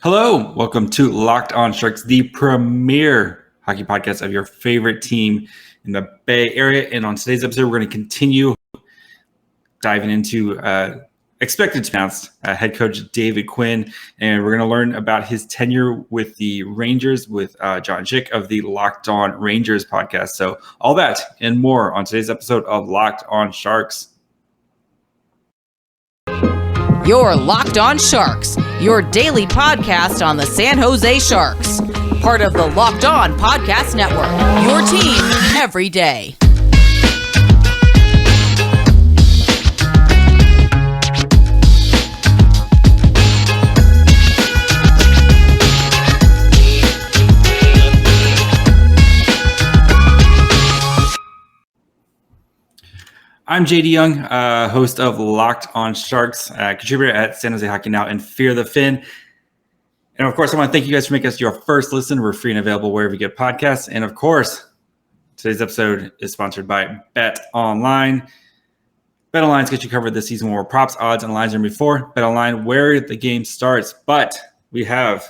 Hello, welcome to Locked On Sharks, the premier hockey podcast of your favorite team in the Bay Area. And on today's episode, we're going to continue diving into expected to announce head coach David Quinn, and we're going to learn about his tenure with the Rangers with Jon and JD of the Locked On Rangers podcast. So all that and more on today's episode of Locked On Sharks. You're Locked On Sharks, your daily podcast on the San Jose Sharks. Part of the Locked On Podcast Network, your team every day. I'm JD Young, host of Locked On Sharks, contributor at San Jose Hockey Now and Fear the Fin. And of course, I want to thank you guys for making us your first listen. We're free and available wherever you get podcasts. And of course, today's episode is sponsored by BetOnline. BetOnline's got you covered this season more props, odds, and lines than before. BetOnline, where the game starts. But we have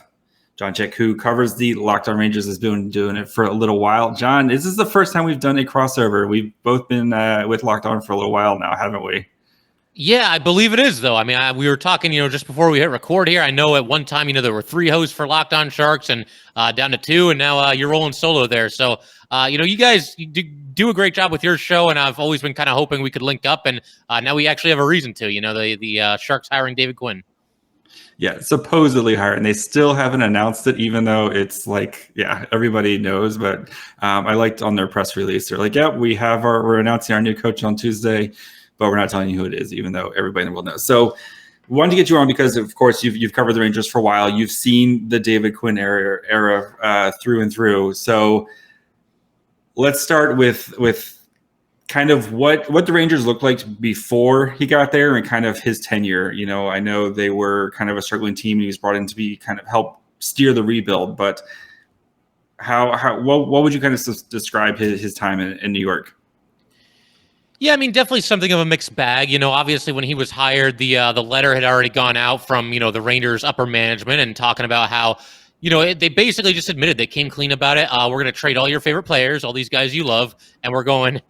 Jon Chick, who covers the Locked On Rangers, has been doing it for a little while. John, this is the first time we've done a crossover. We've both been with Locked On for a little while now, haven't we? Yeah, I believe it is, though. I mean, we were talking, just before we hit record here. I know at one time, there were 3 hosts for Locked On Sharks and down to 2, and now you're rolling solo there. So, you guys do a great job with your show, and I've always been kind of hoping we could link up, and now we actually have a reason to. The Sharks hiring David Quinn. Yeah, supposedly hired, and they still haven't announced it, even though it's like, yeah, everybody knows. But I liked on their press release, they're like, yeah, we're announcing our new coach on Tuesday, but we're not telling you who it is, even though everybody in the world knows. So we wanted to get you on because, of course, you've covered the Rangers for a while. You've seen the David Quinn era through and through. So let's start with kind of what the Rangers looked like before he got there and kind of his tenure. I know they were kind of a struggling team. He was brought in to be kind of help steer the rebuild, but what would you kind of describe his time in New York? Yeah, I mean, definitely something of a mixed bag. Obviously when he was hired, the letter had already gone out from, the Rangers upper management and talking about how, they basically just admitted they came clean about it. We're going to trade all your favorite players, all these guys you love, and we're going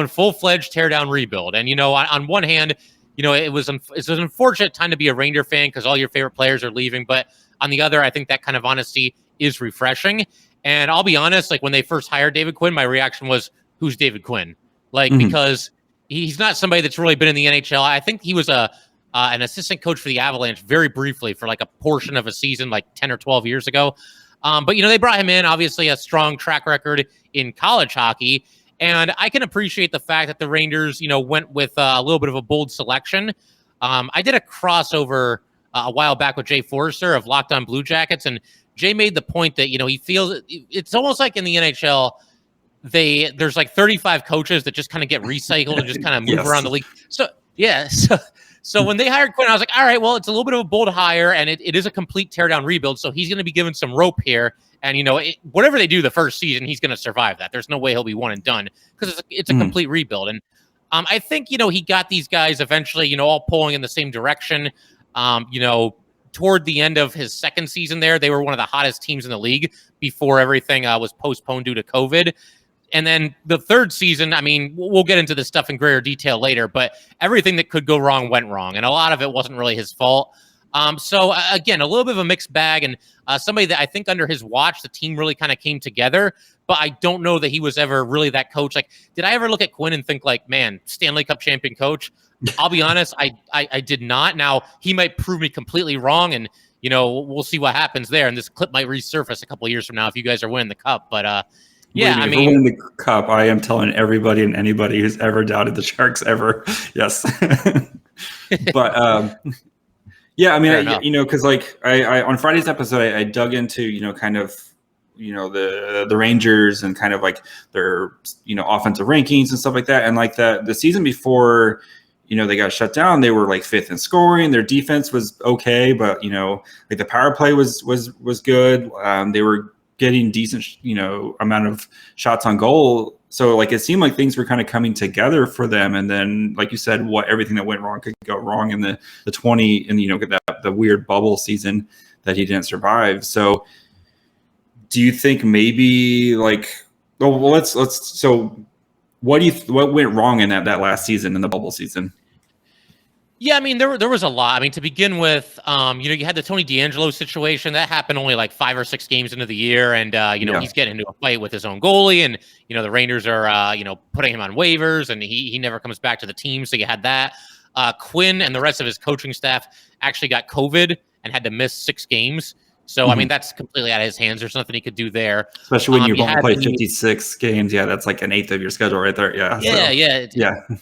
full-fledged tear-down rebuild. And, on one hand, it's an unfortunate time to be a Ranger fan because all your favorite players are leaving. But on the other, I think that kind of honesty is refreshing. And I'll be honest, like when they first hired David Quinn, my reaction was, who's David Quinn? Because he's not somebody that's really been in the NHL. I think he was an assistant coach for the Avalanche very briefly for like a portion of a season, like 10 or 12 years ago. But, they brought him in, obviously a strong track record in college hockey. And I can appreciate the fact that the Rangers, went with a little bit of a bold selection. I did a crossover a while back with Jay Forrester of Locked On Blue Jackets. And Jay made the point that, he feels it's almost like in the NHL, there's like 35 coaches that just kind of get recycled and just kind of move around the league. So, yeah. So when they hired Quinn, I was like, all right, well, it's a little bit of a bold hire, and it is a complete teardown rebuild. So he's going to be given some rope here. And, whatever they do the first season, he's going to survive that. There's no way he'll be one and done because it's a complete rebuild. And I think, he got these guys eventually, all pulling in the same direction. Toward the end of his second season there, they were one of the hottest teams in the league before everything was postponed due to COVID. And then the third season, I mean, we'll get into this stuff in greater detail later, but everything that could go wrong went wrong. And a lot of it wasn't really his fault. So again, a little bit of a mixed bag, and somebody that I think under his watch, the team really kind of came together, but I don't know that he was ever really that coach. Like, did I ever look at Quinn and think like, man, Stanley Cup champion coach? I'll be honest, I did not. Now he might prove me completely wrong, and we'll see what happens there. And this clip might resurface a couple of years from now if you guys are winning the cup. But yeah, I mean, if we're winning the cup, I am telling everybody and anybody who's ever doubted the Sharks ever, yes. But yeah, I mean, because like I on Friday's episode, I dug into kind of the Rangers and kind of like their offensive rankings and stuff like that, and like the season before. They got shut down. They were like 5th in scoring. Their defense was okay, but like the power play was good. They were getting decent, amount of shots on goal. So like, it seemed like things were kind of coming together for them. And then, like you said, everything that went wrong could go wrong in the 20 and, the weird bubble season that he didn't survive. So do you think maybe so what went wrong in that last season, in the bubble season? Yeah, I mean, there was a lot. I mean, to begin with, you had the Tony DeAngelo situation that happened only like 5 or 6 games into the year, and he's getting into a fight with his own goalie, and the Rangers are putting him on waivers, and he never comes back to the team. So you had that. Quinn and the rest of his coaching staff actually got COVID and had to miss 6 games. So, I mean, that's completely out of his hands. There's nothing he could do there. Especially when you've only played 56 games. Yeah, that's like an eighth of your schedule right there. Yeah.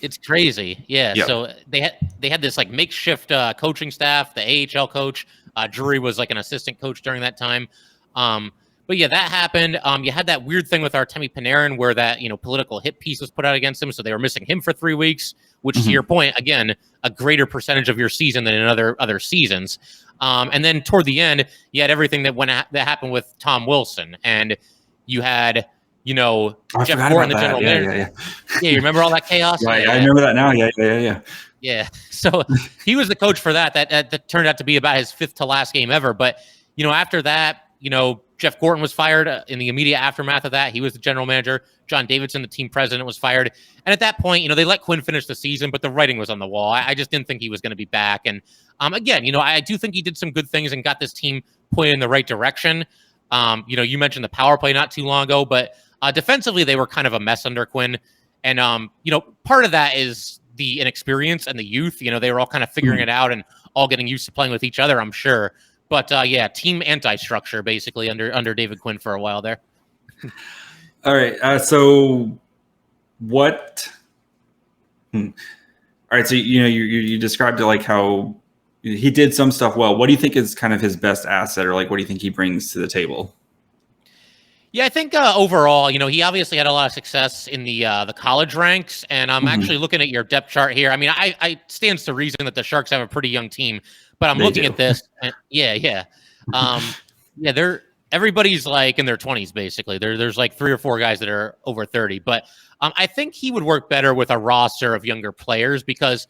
It's crazy. Yeah. Yep. So they had this like makeshift coaching staff. The AHL coach, Drury, was like an assistant coach during that time. But yeah, that happened. You had that weird thing with Artemi Panarin where that political hit piece was put out against him, so they were missing him for 3 weeks. Which, to your point, again, a greater percentage of your season than in other seasons. And then toward the end, you had everything that happened with Tom Wilson, and you had Jeff Gordon, the general manager. Yeah, you remember all that chaos? Yeah, I remember that now. Yeah. Yeah. So he was the coach for that. That turned out to be about his 5th to last game ever. But after that, Jeff Gordon was fired in the immediate aftermath of that. He was the general manager. John Davidson, the team president, was fired. And at that point, they let Quinn finish the season, but the writing was on the wall. I just didn't think he was going to be back. And again, I do think he did some good things and got this team pointed in the right direction. You mentioned the power play not too long ago, but defensively, they were kind of a mess under Quinn. And, part of that is the inexperience and the youth. They were all kind of figuring it out and all getting used to playing with each other, I'm sure. But team anti-structure basically under David Quinn for a while there. All right. So what? All right. So you described it like how he did some stuff well. What do you think is kind of his best asset, or like what do you think he brings to the table? Yeah, I think overall, he obviously had a lot of success in the college ranks, and I'm actually looking at your depth chart here. I mean, I stands to reason that the Sharks have a pretty young team, but I'm looking at this, and everybody's like in their 20s basically. There's like 3 or 4 guys that are over 30, but I think he would work better with a roster of younger players because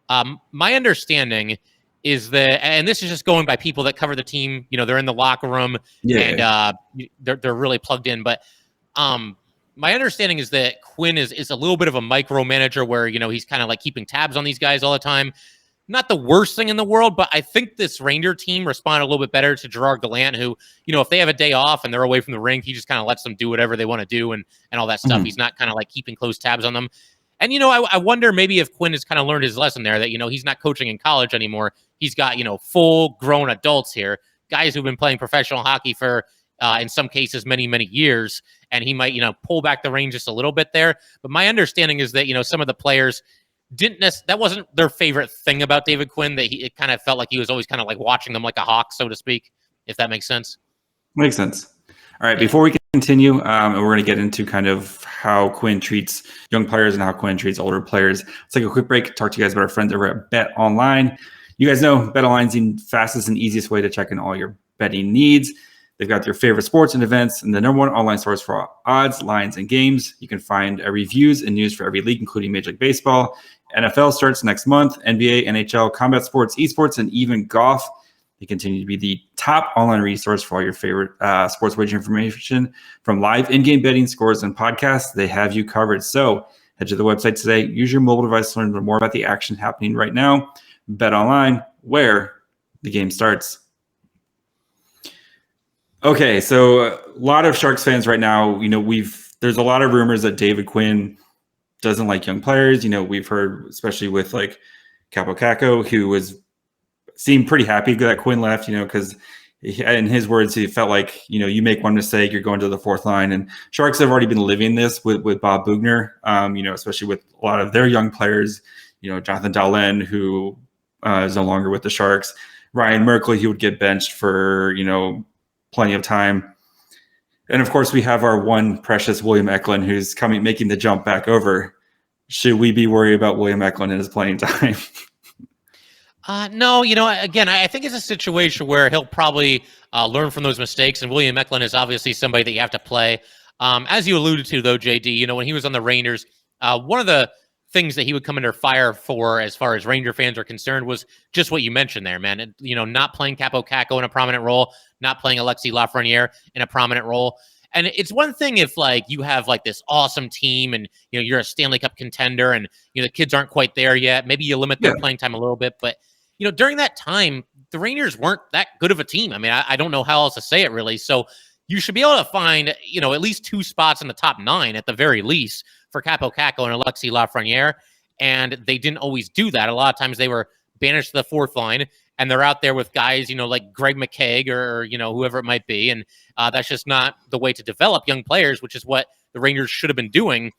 my understanding is that, and this is just going by people that cover the team, they're in the locker room and they're really plugged in. But my understanding is that Quinn is a little bit of a micromanager where, he's kind of like keeping tabs on these guys all the time. Not the worst thing in the world, but I think this Ranger team responded a little bit better to Gerard Gallant, who, if they have a day off and they're away from the rink, he just kind of lets them do whatever they want to do and all that stuff. He's not kind of like keeping close tabs on them. And, I wonder maybe if Quinn has kind of learned his lesson there that, he's not coaching in college anymore. He's got, full grown adults here, guys who've been playing professional hockey for, in some cases, many, many years. And he might, pull back the reins just a little bit there. But my understanding is that, some of the players that wasn't their favorite thing about David Quinn, that it kind of felt like he was always kind of like watching them like a hawk, so to speak, if that makes sense. Makes sense. All right. Before we continue, and we're going to get into kind of how Quinn treats young players and how Quinn treats older players. Let's take a quick break, talk to you guys about our friends over at BetOnline. You guys know BetOnline is the fastest and easiest way to check in all your betting needs. They've got their favorite sports and events and the #1 online source for odds, lines, and games. You can find reviews and news for every league, including Major League Baseball. NFL starts next month, NBA, NHL, combat sports, esports, and even golf. They continue to be the top online resource for all your favorite sports wager information, from live in-game betting, scores, and podcasts. They have you covered. So head to the website today. Use your mobile device to learn more about the action happening right now. BetOnline, where the game starts. Okay, so a lot of Sharks fans right now, there's a lot of rumors that David Quinn doesn't like young players. We've heard, especially with like Capo Caco, who seemed pretty happy that Quinn left, because in his words, he felt like, you make one mistake, you're going to the 4th line. And Sharks have already been living this with Bob Bugner, especially with a lot of their young players, Jonathan Dahlen, who is no longer with the Sharks. Ryan Merkel, he would get benched for, plenty of time. And of course, we have our one precious William Eklund, who's making the jump back over. Should we be worried about William Eklund and his playing time? No, again, I think it's a situation where he'll probably learn from those mistakes. And William Eklund is obviously somebody that you have to play. As you alluded to, though, JD, when he was on the Rangers, one of the things that he would come under fire for as far as Ranger fans are concerned was just what you mentioned there, man. And, not playing Capo Caco in a prominent role, not playing Alexis Lafreniere in a prominent role. And it's one thing if you have this awesome team and, you're a Stanley Cup contender and, the kids aren't quite there yet. Maybe you limit their playing time a little bit, but during that time, the Rangers weren't that good of a team. I mean, I don't know how else to say it really. So you should be able to find, at least 2 spots in the top 9 at the very least for Capo Caco and Alexis Lafreniere. And they didn't always do that. A lot of times they were banished to the 4th line and they're out there with guys, like Greg McKegg or, whoever it might be. And that's just not the way to develop young players, which is what the Rangers should have been doing,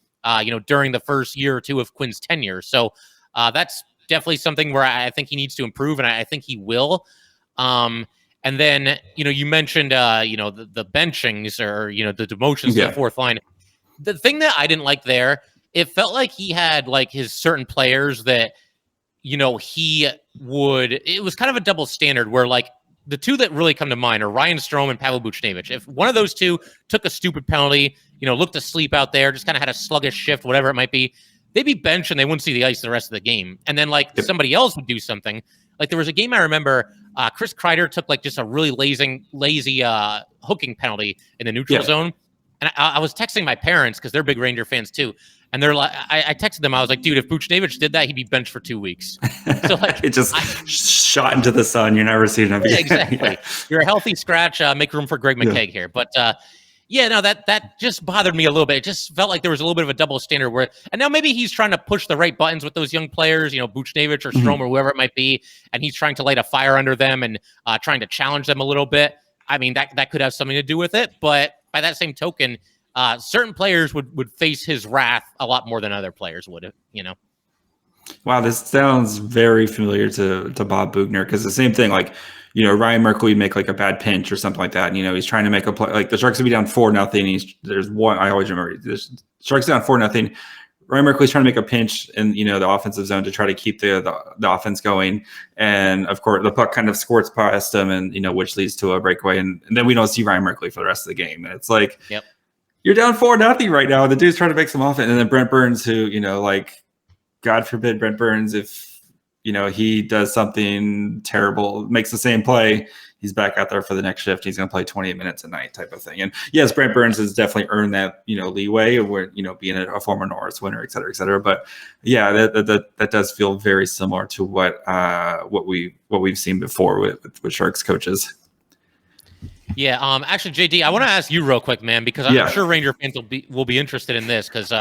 during the first year or 2 of Quinn's tenure. So that's definitely something where I think he needs to improve, and I think he will. And then, you mentioned, the benchings or, the demotions to the 4th line. The thing that I didn't like there, it felt like he had his certain players that, it was kind of a double standard where the 2 that really come to mind are Ryan Strome and Pavel Buchnevich. If one of those 2 took a stupid penalty, looked asleep out there, just kind of had a sluggish shift, whatever it might be, they'd be benched and they wouldn't see the ice the rest of the game. And then somebody else would do something. There was a game I remember, Chris Kreider took just a really lazy hooking penalty in the neutral zone. And I was texting my parents because they're big Ranger fans too. And they're I texted them. I was like, dude, if Buchnevich did that, he'd be benched for 2 weeks. So it just shot into the sun. You're never seeing him again. Exactly. You're a healthy scratch. Make room for Greg McKegg here. But that just bothered me a little bit. It just felt like there was a little bit of a double standard and now maybe he's trying to push the right buttons with those young players, Buchnevich or Strome or whoever it might be. And he's trying to light a fire under them and trying to challenge them a little bit. I mean, that could have something to do with it. But by that same token, certain players would face his wrath a lot more than other players would, Wow, this sounds very familiar to Bob Bugner, because the same thing, Ryan Merkley make a bad pinch or something like that. And, he's trying to make a play. The Sharks would be down 4-0. There's one, I always remember, the Sharks down 4-0. Ryan Merkley's trying to make a pinch in, the offensive zone to try to keep the offense going. And of course, the puck kind of squirts past him and, which leads to a breakaway. And then we don't see Ryan Merkley for the rest of the game. And it's yep. You're down 4-0 right now. The dude's trying to make some offense. And then Brent Burns, who, God forbid Brent Burns, if, he does something terrible, makes the same play, he's back out there for the next shift. He's going to play 28 minutes a night type of thing. And yes, Brent Burns has definitely earned that, leeway where, being a former Norris winner, et cetera, et cetera. But yeah, that does feel very similar to what we've seen before with Sharks coaches. Yeah, actually, JD, I want to ask you real quick, man, because I'm sure Ranger fans will be interested in this because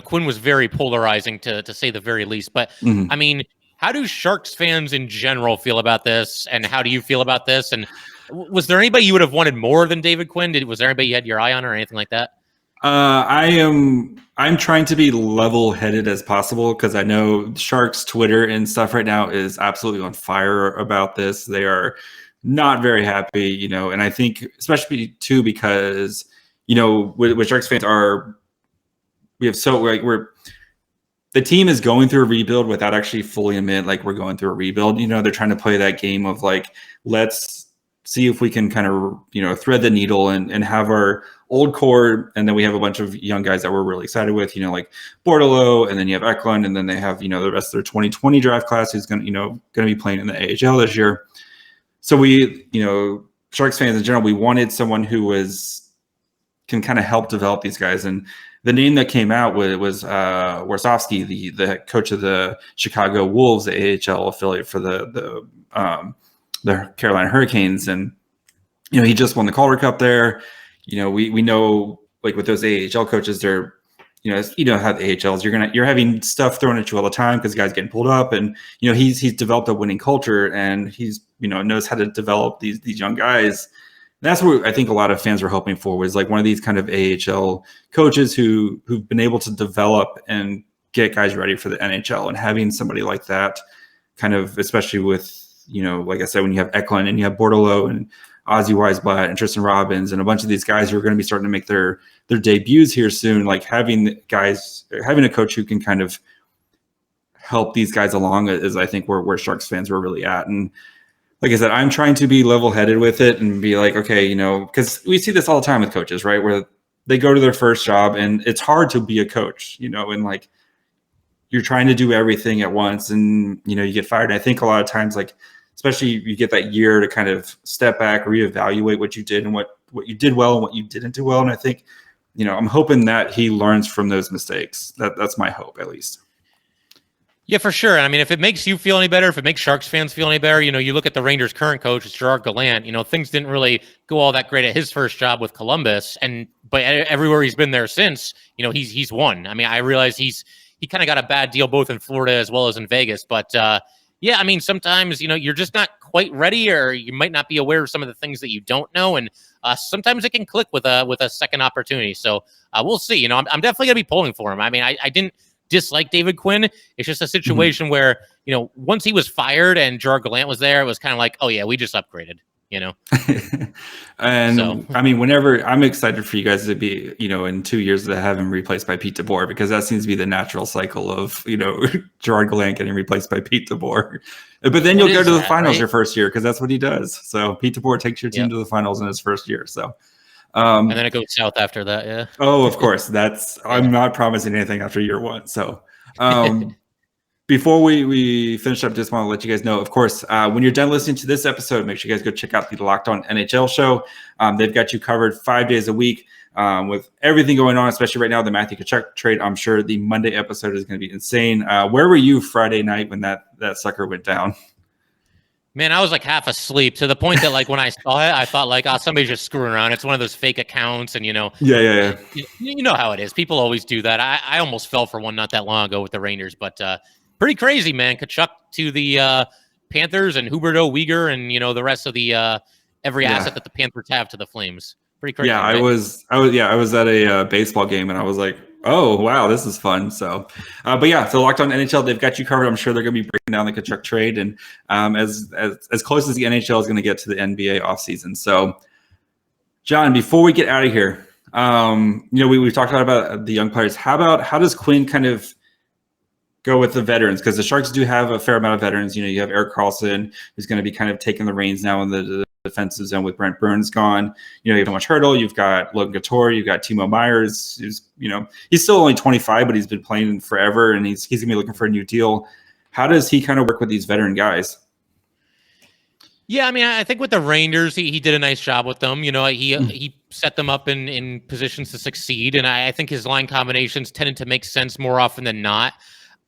Quinn was very polarizing to say the very least. But I mean, how do Sharks fans in general feel about this, and how do you feel about this? And was there anybody you would have wanted more than David Quinn? Was there anybody you had your eye on or anything like that? I'm trying to be level-headed as possible because I know Sharks Twitter and stuff right now is absolutely on fire about this. They are not very happy, and I think especially too because, with Sharks fans the team is going through a rebuild without actually fully admit we're going through a rebuild. They're trying to play that game of let's see if we can kind of, thread the needle and have our old core. And then we have a bunch of young guys that we're really excited with, like Bordelot, and then you have Eklund, and then they have, the rest of their 2020 draft class who's going to be playing in the AHL this year. So we, Sharks fans in general, we wanted someone who can kind of help develop these guys. And the name that came out was Warsofsky, the coach of the Chicago Wolves, the AHL affiliate for the Carolina Hurricanes. And, he just won the Calder Cup there. We know with those AHL coaches, they're, how the AHLs, you're having stuff thrown at you all the time because guys getting pulled up, and he's developed a winning culture, and he's knows how to develop these young guys. And that's what I think a lot of fans were hoping for, was one of these kind of AHL coaches who've been able to develop and get guys ready for the NHL, and having somebody like that kind of, especially with like I said, when you have Eklund and you have Bordelot and Ozzy Weisblatt and Tristan Robbins and a bunch of these guys who are going to be starting to make their debuts here soon, having a coach who can kind of help these guys along is I think where Sharks fans were really at. And like I said, I'm trying to be level-headed with it and be okay, because we see this all the time with coaches, right? Where they go to their first job and it's hard to be a coach, and you're trying to do everything at once, and you get fired. I think a lot of times, like especially you get that year to kind of step back, reevaluate what you did and what you did well and what you didn't do well. And I think, I'm hoping that he learns from those mistakes. That's my hope, at least. Yeah, for sure. I mean, if it makes you feel any better, if it makes Sharks fans feel any better, you look at the Rangers' current coach, it's Gerard Gallant. Things didn't really go all that great at his first job with Columbus, but everywhere he's been there since, he's won. I mean, I realize he kind of got a bad deal both in Florida as well as in Vegas, but yeah, I mean, sometimes you're just not quite ready, or you might not be aware of some of the things that you don't know, and sometimes it can click with a second opportunity. So we'll see. I'm definitely gonna be pulling for him. I mean, I didn't dislike David Quinn. It's just a situation where, once he was fired and Gerard Gallant was there, it was kind of like, oh yeah, we just upgraded, And so. I mean, whenever I'm excited for you guys to be, in 2 years to have him replaced by Pete DeBoer, because that seems to be the natural cycle of, Gerard Gallant getting replaced by Pete DeBoer. But then you'll go to the finals your first year, because that's what he does. So Pete DeBoer takes your team to the finals in his first year. So and then it goes south after that. Yeah. Oh, of course. I'm not promising anything after year one. So before we finish up, just want to let you guys know, of course, when you're done listening to this episode, make sure you guys go check out the Locked On NHL show. They've got you covered 5 days a week with everything going on, especially right now, the Matthew Tkachuk trade. I'm sure the Monday episode is going to be insane. Where were you Friday night when that sucker went down? Man, I was like half asleep to the point that, like, when I saw it, I thought like, oh, somebody's just screwing around. It's one of those fake accounts, and Yeah. You know how it is. People always do that. I almost fell for one not that long ago with the Rangers, but pretty crazy, man. Tkachuk to the Panthers, and Huberdeau, Weegar, and the rest of the every asset that the Panthers have to the Flames. Pretty crazy. Yeah, right? I was at a baseball game, and I was like, oh, wow, this is fun. So, but yeah, so Locked On NHL, they've got you covered. I'm sure they're going to be breaking down the Tkachuk trade, and as close as the NHL is going to get to the NBA offseason. So, John, before we get out of here, we've talked a lot about the young players. How does Quinn kind of go with the veterans? Because the Sharks do have a fair amount of veterans. You have Erik Karlsson, who's going to be kind of taking the reins now in the defensive zone with Brent Burns gone. You have Thomas Hertl, you've got Logan Couture, you've got Timo Myers, who's, he's still only 25, but he's been playing forever, and he's going to be looking for a new deal. How does he kind of work with these veteran guys? Yeah, I mean, I think with the Rangers, he did a nice job with them. He set them up in positions to succeed, and I think his line combinations tended to make sense more often than not.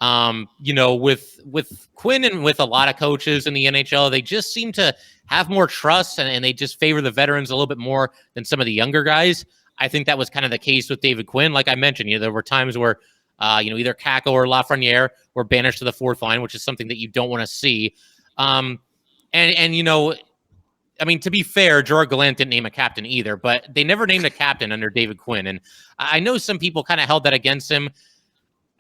With Quinn and with a lot of coaches in the NHL, they just seem to have more trust, and they just favor the veterans a little bit more than some of the younger guys. I think that was kind of the case with David Quinn. Like I mentioned, there were times where, either Kako or Lafreniere were banished to the fourth line, which is something that you don't want to see. I mean, to be fair, Gerard Gallant didn't name a captain either, but they never named a captain under David Quinn. And I know some people kind of held that against him.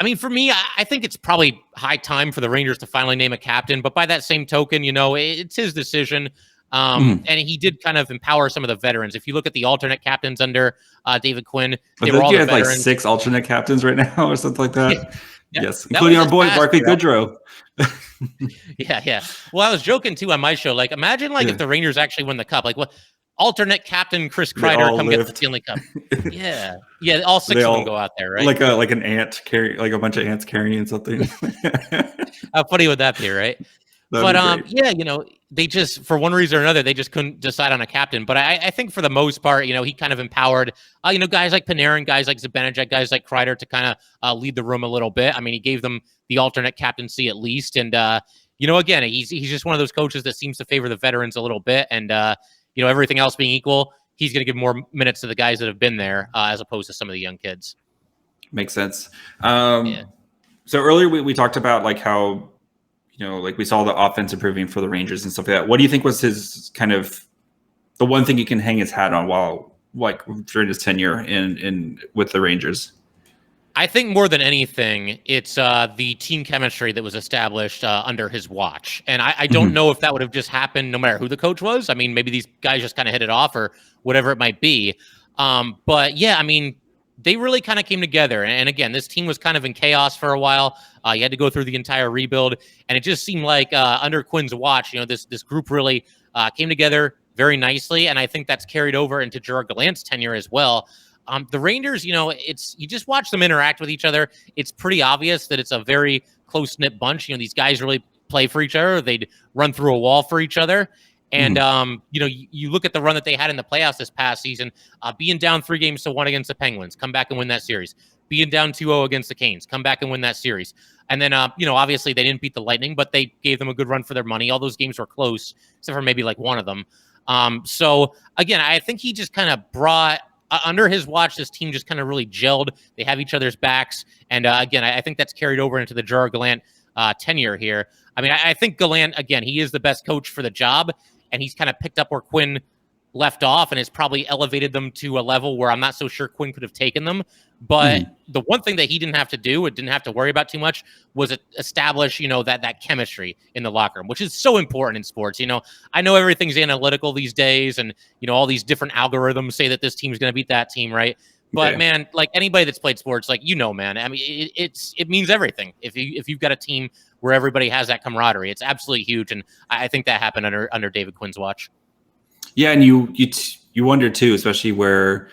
I mean, for me, I think it's probably high time for the Rangers to finally name a captain. But by that same token, it's his decision. And he did kind of empower some of the veterans. If you look at the alternate captains under David Quinn, they were all the veterans. Like 6 alternate captains right now or something like that. Yeah. Yes, including our boy, Barclay Goodrow. Yeah. Well, I was joking, too, on my show. Like, imagine, if the Rangers actually win the Cup. Like, what? Alternate captain Chris Kreider come get the Stanley Cup. Yeah, all 6 of them go out there, right? Like an ant carry, like a bunch of ants carrying something. How funny would that be, right? But they just, for one reason or another, they just couldn't decide on a captain. But I think for the most part, he kind of empowered, guys like Panarin, guys like Zibanejad, guys like Kreider to kind of lead the room a little bit. I mean, he gave them the alternate captaincy at least, and again, he's just one of those coaches that seems to favor the veterans a little bit, and everything else being equal, he's going to give more minutes to the guys that have been there as opposed to some of the young kids. Makes sense. So earlier we talked about like how, we saw the offense improving for the Rangers and stuff like that. What do you think was his kind of the one thing he can hang his hat on during his tenure in with the Rangers? I think more than anything, it's the team chemistry that was established under his watch. And I don't know if that would have just happened no matter who the coach was. I mean, maybe these guys just kind of hit it off or whatever it might be. But yeah, I mean, they really kind of came together. And again, this team was kind of in chaos for a while. You had to go through the entire rebuild. And it just seemed like under Quinn's watch, this group really came together very nicely. And I think that's carried over into Gerard Gallant's tenure as well. The Rangers, you just watch them interact with each other. It's pretty obvious that it's a very close-knit bunch. These guys really play for each other. They'd run through a wall for each other. And, you look at the run that they had in the playoffs this past season, being down 3-1 against the Penguins, come back and win that series. Being down 2-0 against the Canes, come back and win that series. And then, obviously they didn't beat the Lightning, but they gave them a good run for their money. All those games were close, except for maybe like one of them. So, again, I think he just kind of brought under his watch, this team just kind of really gelled. They have each other's backs. And again, I think that's carried over into the Gerard Gallant tenure here. I mean, I think Gallant, again, he is the best coach for the job, and he's kind of picked up where Quinn left off and has probably elevated them to a level where I'm not so sure Quinn could have taken them. But the one thing that he didn't have to do, it didn't have to worry about too much, was establish, that chemistry in the locker room, which is so important in sports. I know everything's analytical these days, and all these different algorithms say that this team's going to beat that team, right? But man, like anybody that's played sports, man, I mean, it means everything. If you've got a team where everybody has that camaraderie, it's absolutely huge, and I think that happened under David Quinn's watch. Yeah, and you wonder too, especially where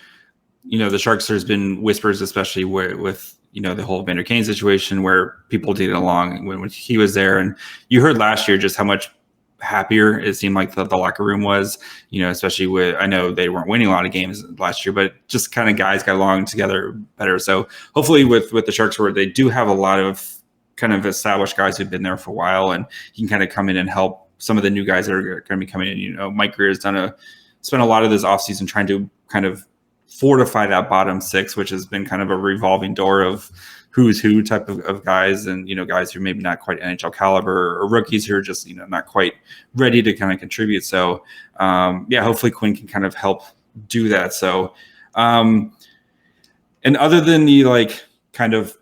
the Sharks, there's been whispers, especially with the whole Vander Kane situation, where people didn't get along when he was there, and you heard last year just how much happier it seemed like the locker room was, especially with, I know they weren't winning a lot of games last year, but just kind of guys got along together better. So hopefully with the Sharks, where they do have a lot of kind of established guys who've been there for a while, and he can kind of come in and help some of the new guys that are going to be coming in. Mike Greer has spent a lot of this offseason trying to kind of fortify that bottom six, which has been kind of a revolving door of who's who type of guys, and guys who are maybe not quite NHL caliber, or rookies who are just not quite ready to kind of contribute. So hopefully Quinn can kind of help do that. So and other than the kind of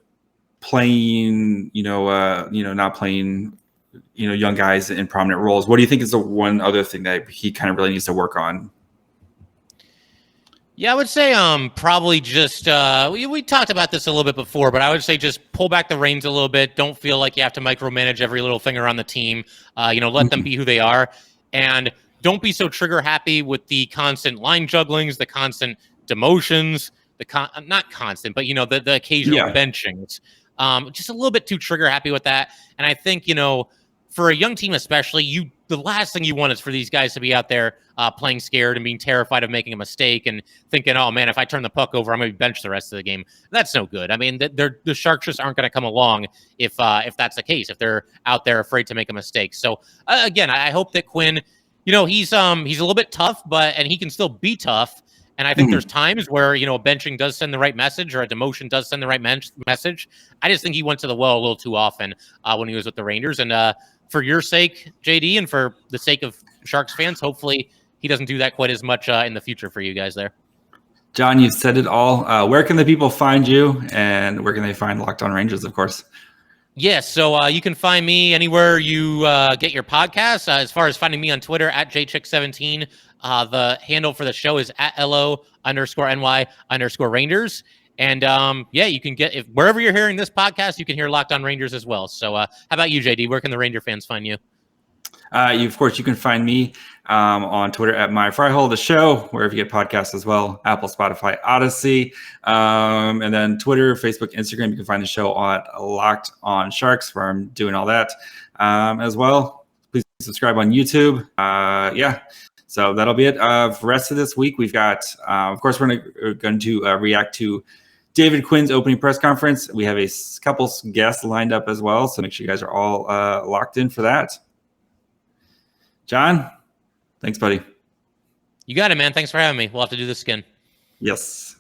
playing not playing young guys in prominent roles, what do you think is the one other thing that he kind of really needs to work on? Yeah, I would say probably just we talked about this a little bit before, but I would say just pull back the reins a little bit. Don't feel like you have to micromanage every little thing around the team. Let them be who they are, and don't be so trigger happy with the constant line jugglings, the constant demotions, not constant, but the occasional benchings. Just a little bit too trigger happy with that. And I think for a young team especially, the last thing you want is for these guys to be out there playing scared and being terrified of making a mistake and thinking, oh man, if I turn the puck over, I'm going to be benched the rest of the game. That's no good. I mean, the Sharks just aren't going to come along if that's the case, if they're out there afraid to make a mistake. So again, I hope that Quinn, he's a little bit tough, and he can still be tough. And I think there's times where, a benching does send the right message, or a demotion does send the right message. I just think he went to the well a little too often when he was with the Rangers. And for your sake, JD, and for the sake of Sharks fans, hopefully he doesn't do that quite as much in the future for you guys there. John, you've said it all. Where can the people find you, and where can they find Locked On Rangers, of course? Yes, so you can find me anywhere you get your podcasts. As far as finding me on Twitter, at JChick17. The handle for the show is at LO_NY_Rangers. And you can get, wherever you're hearing this podcast, you can hear Locked On Rangers as well. So how about you, JD? Where can the Ranger fans find you? Of course, you can find me on Twitter at MyFryhole, the show, wherever you get podcasts as well, Apple, Spotify, Odyssey, and then Twitter, Facebook, Instagram. You can find the show at Locked On Sharks, where I'm doing all that as well. Please subscribe on YouTube. So that'll be it. For the rest of this week, we've got, of course, we're going to react to David Quinn's opening press conference. We have a couple guests lined up as well, so make sure you guys are all locked in for that. John, thanks, buddy. You got it, man. Thanks for having me. We'll have to do this again. Yes.